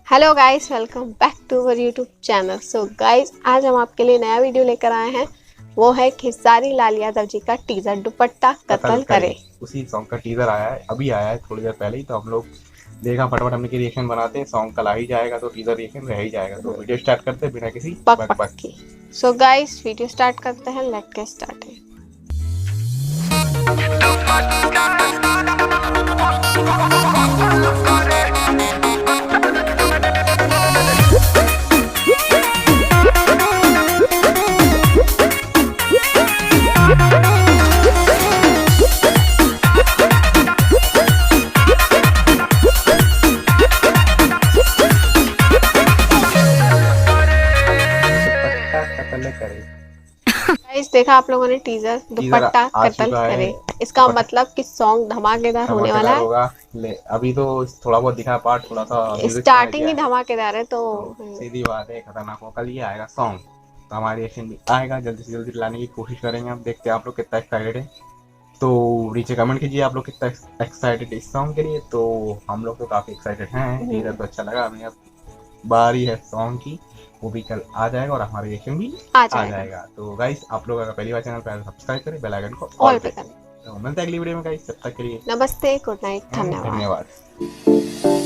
Hello guys, welcome back to our YouTube channel. So guys, आज हम आपके लिए नया वीडियो लेकर आए हैं। वो है खेसारी लाल यादव जी का टीजर दुपट्टा कत्ल कत्ल करे। करे। उसी सॉन्ग का टीजर आया है, अभी आया है थोड़ी देर पहले ही। तो हम लोग देखा फटाफट हमने की रिएक्शन बनाते हैं। सॉन्ग कल आ ही जाएगा तो टीजर रिएक्शन रह ही जाएगा। तो वीडियो स्टार्ट करते हैं बिना किसी पक बक पक बक। की। सो गाइस, वीडियो स्टार्ट करते हैं। Let get started. दुपट्टा कत्ल करे। गाइस, देखा आप लोगों ने टीजर टीजर दुपट्टा आ कत्ल चुका है। करे। इसका दुपट्टा मतलब कि सॉन्ग धमाकेदार होने वाला धमाकेदार है। होगा। ले अभी तो थोड़ा बहुत दिखा पार्ट, थोड़ा सा म्यूजिक सुनाई स्टार्टिंग दिया ही है। धमाकेदार है तो तो सीधी बात है, खतरनाक होगा। कल ये आएगा सॉन्ग तो हमारा रिएक्शन भी आएगा। जल्दी से जल्दी लाने की कोशिश करेंगे। हम देखते हैं आप लोग कितना एक्साइटेड है। तो नीचे कमेंट कीजिए आप लोग कितना एक्साइटेड इस सॉन्ग के लिए। तो हम लोग तो काफ़ी एक्साइटेड हैं। टीजर तो अच्छा लगा हमें। अब बारी है सॉन्ग की, वो भी कल आ जाएगा और हमारा रिएक्शन भी आ आ जाएगा। जाएगा। तो गाइस, आप लोग अगर पहली बार चैनल पर सब्सक्राइब करें, बेल आइकन को ऑल ऑल पे पे करें। करना। तो मिलते हैं अगली वीडियो में गाइस, तब तक के लिए नमस्ते, गुड नाइट, धन्यवाद। धन्यवाद।